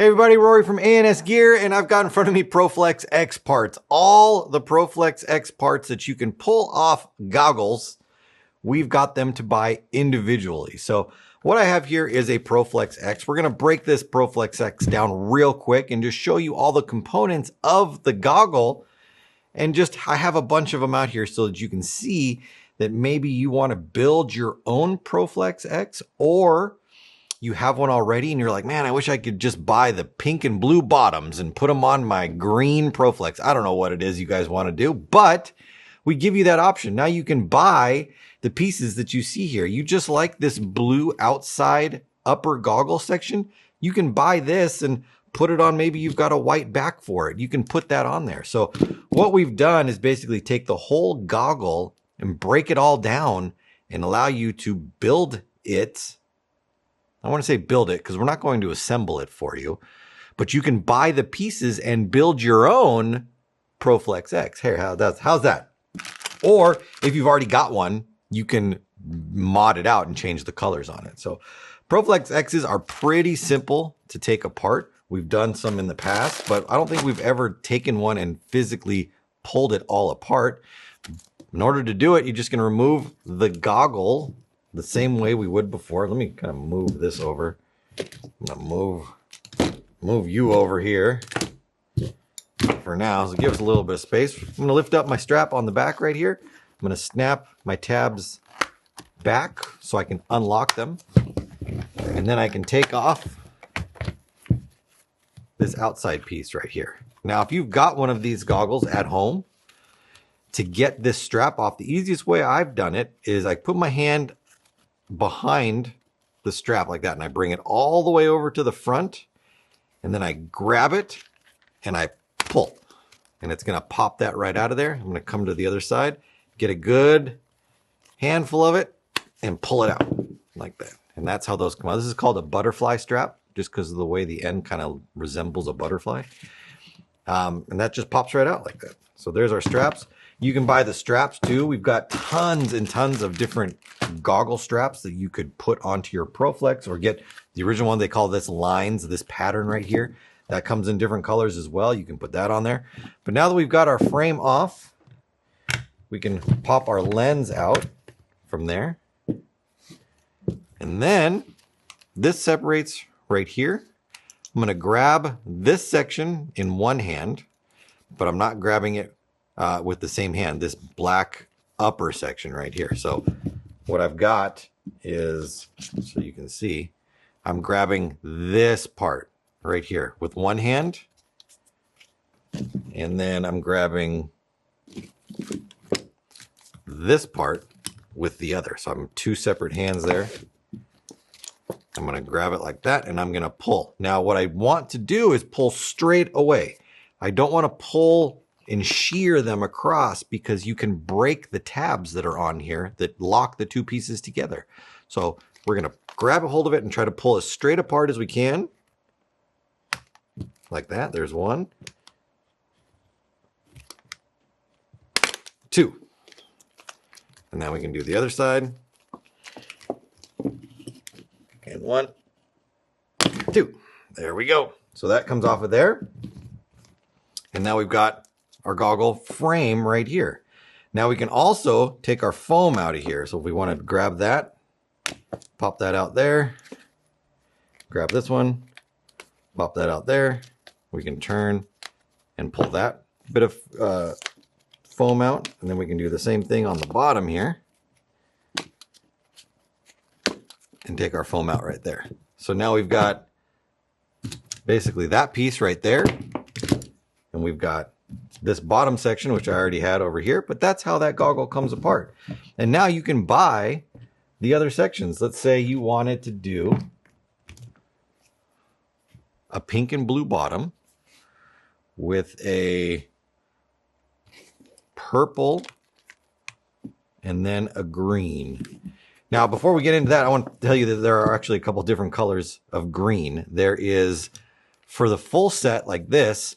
Hey everybody, Rory from ANSgear, and I've got in front of me Proflex X parts. All the Proflex X parts that you can pull off goggles, we've got them to buy individually. So what I have here is a Proflex X. We're going to break this Proflex X down real quick and just show you all the components of the goggle. And I have a bunch of them out here so that you can see that maybe you want to build your own Proflex X, or you have one already and you're like, man, I wish I could just buy the pink and blue bottoms and put them on my green Proflex. I don't know what it is you guys want to do, but we give you that option. Now you can buy the pieces that you see here. You just like this blue outside upper goggle section. You can buy this and put it on. Maybe you've got a white back for it. You can put that on there. So what we've done is basically take the whole goggle and break it all down and allow you to build it. I want to say build it because we're not going to assemble it for you, but you can buy the pieces and build your own Proflex X. Hey, how's that? Or if you've already got one, you can mod it out and change the colors on it. So Proflex X's are pretty simple to take apart. We've done some in the past, but I don't think we've ever taken one and physically pulled it all apart. In order to do it, you're just going to remove the goggle the same way we would before. Let me kind of move this over. I'm going to move you over here for now. So give us a little bit of space. I'm going to lift up my strap on the back right here. I'm going to snap my tabs back so I can unlock them. And then I can take off this outside piece right here. Now, if you've got one of these goggles at home, to get this strap off, the easiest way I've done it is I put my hand behind the strap like that, and I bring it all the way over to the front, and then I grab it and I pull, and it's going to pop that right out of there. I'm going to come to the other side, get a good handful of it, and pull it out like that. And that's how those come out. This is called a butterfly strap, just because of the way the end kind of resembles a butterfly. And that just pops right out like that. So there's our straps. You can buy the straps too. We've got tons and tons of different goggle straps that you could put onto your Proflex, or get the original one. They call this lines, this pattern right here. That comes in different colors as well. You can put that on there. But now that we've got our frame off, we can pop our lens out from there. And then this separates right here. I'm going to grab this section in one hand, but I'm not grabbing it with the same hand, this black upper section right here. So what I've got is, so you can see, I'm grabbing this part right here with one hand, and then I'm grabbing this part with the other. So I'm two separate hands there. I'm going to grab it like that, and I'm going to pull. Now what I want to do is pull straight away. I don't want to pull and shear them across, because you can break the tabs that are on here that lock the two pieces together. So we're going to grab a hold of it and try to pull as straight apart as we can. Like that. There's one. Two. And now we can do the other side. And one, two. There we go. So that comes off of there. And now we've got our goggle frame right here. Now we can also take our foam out of here. So if we want to grab that, pop that out there, grab this one, pop that out there. We can turn and pull that bit of foam out. And then we can do the same thing on the bottom here and take our foam out right there. So now we've got basically that piece right there. And we've got this bottom section, which I already had over here, but that's how that goggle comes apart. And now you can buy the other sections. Let's say you wanted to do a pink and blue bottom with a purple and then a green. Now, before we get into that, I want to tell you that there are actually a couple different colors of green. There is, for the full set like this,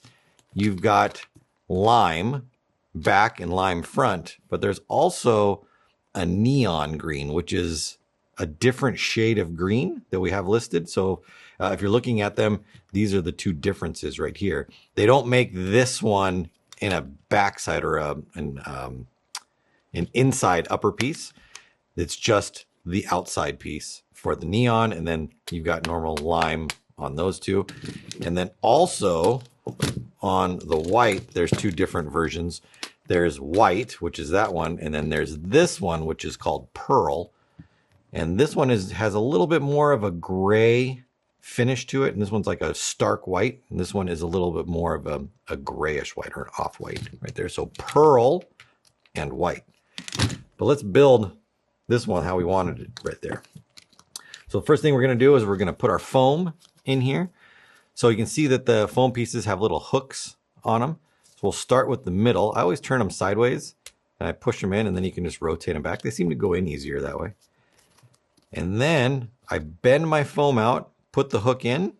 you've got lime back and lime front, but there's also a neon green, which is a different shade of green that we have listed. So if you're looking at them, these are the two differences right here. They don't make this one in a backside or an inside upper piece. It's just the outside piece for the neon, and then you've got normal lime on those two. And then also on the white, there's two different versions. There's white, which is that one, and then there's this one, which is called pearl. And this one has a little bit more of a gray finish to it, and this one's like a stark white, and this one is a little bit more of a grayish white or an off-white right there. So pearl and white. But let's build this one how we wanted it right there. So the first thing we're going to do is we're going to put our foam in here. So you can see that the foam pieces have little hooks on them. So we'll start with the middle. I always turn them sideways, and I push them in, and then you can just rotate them back. They seem to go in easier that way. And then I bend my foam out, put the hook in,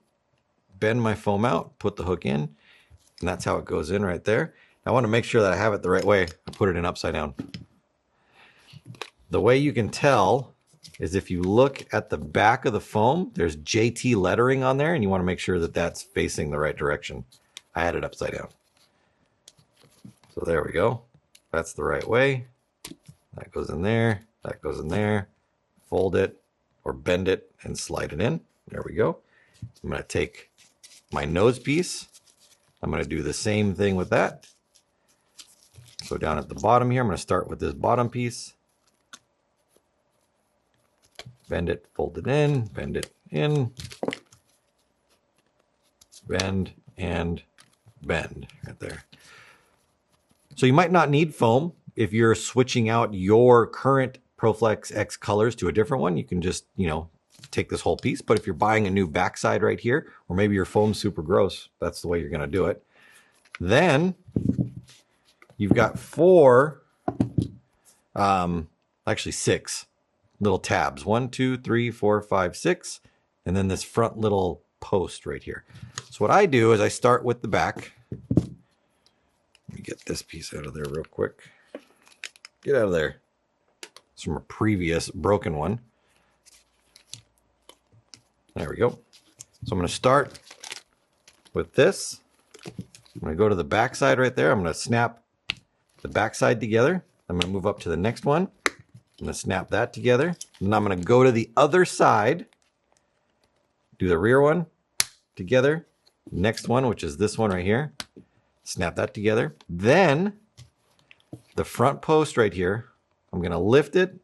bend my foam out, put the hook in, and that's how it goes in right there. I want to make sure that I have it the right way. I put it in upside down. The way you can tell is if you look at the back of the foam, there's JT lettering on there, and you want to make sure that that's facing the right direction. I had it upside down. So there we go. That's the right way. That goes in there. That goes in there. Fold it or bend it and slide it in. There we go. I'm going to take my nose piece. I'm going to do the same thing with that. So down at the bottom here, I'm going to start with this bottom piece. Bend it, fold it in, bend it in, bend and bend right there. So you might not need foam if you're switching out your current Proflex X colors to a different one. You can just, take this whole piece. But if you're buying a new backside right here, or maybe your foam's super gross, that's the way you're going to do it. Then you've got actually six little tabs. 1, 2, 3, 4, 5, 6. And then this front little post right here. So what I do is I start with the back. Let me get this piece out of there real quick. Get out of there. It's from a previous broken one. There we go. So I'm going to start with this. I'm going to go to the back side right there. I'm going to snap the back side together. I'm going to move up to the next one. I'm going to snap that together. And I'm going to go to the other side. Do the rear one together. Next one, which is this one right here. Snap that together. Then the front post right here, I'm going to lift it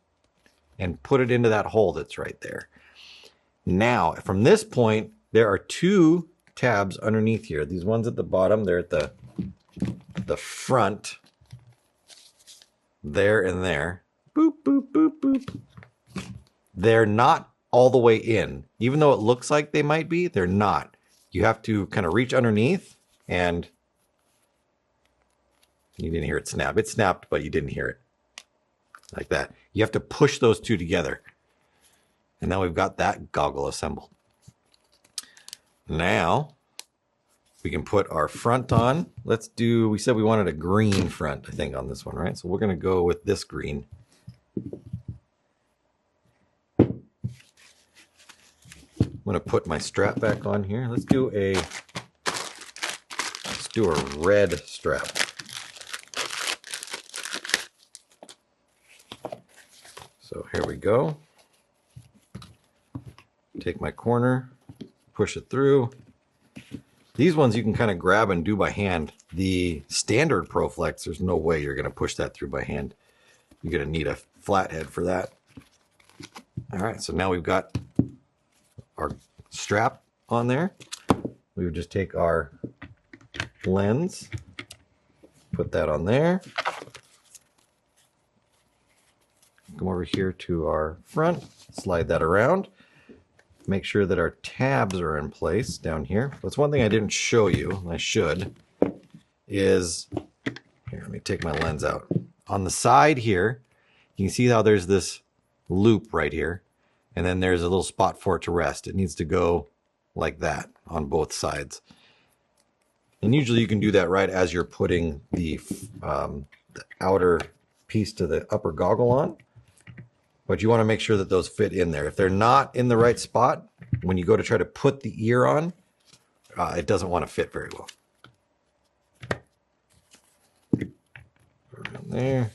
and put it into that hole that's right there. Now, from this point, there are two tabs underneath here. These ones at the bottom, they're at the front. There and there. Boop, boop, boop, boop. They're not all the way in. Even though it looks like they might be, they're not. You have to kind of reach underneath, and you didn't hear it snap. It snapped, but you didn't hear it. Like that. You have to push those two together. And now we've got that goggle assembled. Now we can put our front on. We said we wanted a green front, I think, on this one, right? So we're going to go with this green. I'm going to put my strap back on here. Let's do a red strap. So here we go. Take my corner, push it through. These ones you can kind of grab and do by hand. The standard Proflex, there's no way you're going to push that through by hand. You're going to need a flathead for that. All right, so now we've got our strap on there. We would just take our lens, put that on there. Come over here to our front, slide that around. Make sure that our tabs are in place down here. That's one thing I didn't show you, I should, is, here, let me take my lens out. On the side here, you can see how there's this loop right here, and then there's a little spot for it to rest. It needs to go like that on both sides. And usually you can do that right as you're putting the outer piece to the upper goggle on. but you want to make sure that those fit in there. If they're not in the right spot, when you go to try to put the ear on, it doesn't want to fit very well. Put it on there.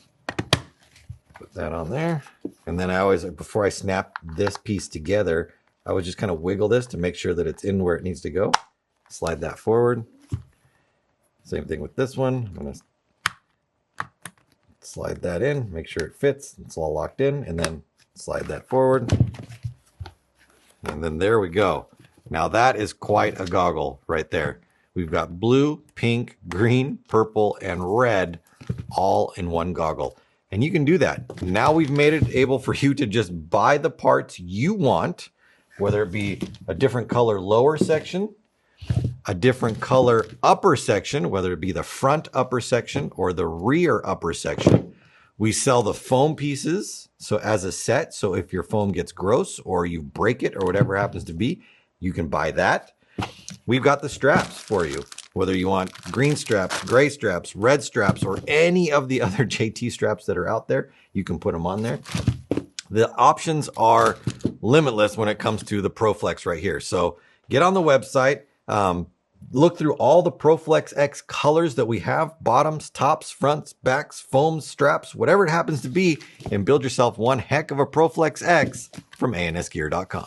Put that on there. And then I always, before I snap this piece together, I would just kind of wiggle this to make sure that it's in where it needs to go. Slide that forward. Same thing with this one. I'm going to slide that in, make sure it fits. It's all locked in, and then slide that forward. And then there we go. Now that is quite a goggle right there. We've got blue, pink, green, purple, and red all in one goggle. And you can do that. Now we've made it able for you to just buy the parts you want, whether it be a different color lower section, a different color upper section, whether it be the front upper section or the rear upper section. We sell the foam pieces, so as a set, so if your foam gets gross or you break it or whatever happens to be, you can buy that. We've got the straps for you, whether you want green straps, gray straps, red straps, or any of the other JT straps that are out there, you can put them on there. The options are limitless when it comes to the Proflex right here. So get on the website, look through all the Proflex X colors that we have, bottoms, tops, fronts, backs, foams, straps, whatever it happens to be, and build yourself one heck of a Proflex X from ANSgear.com.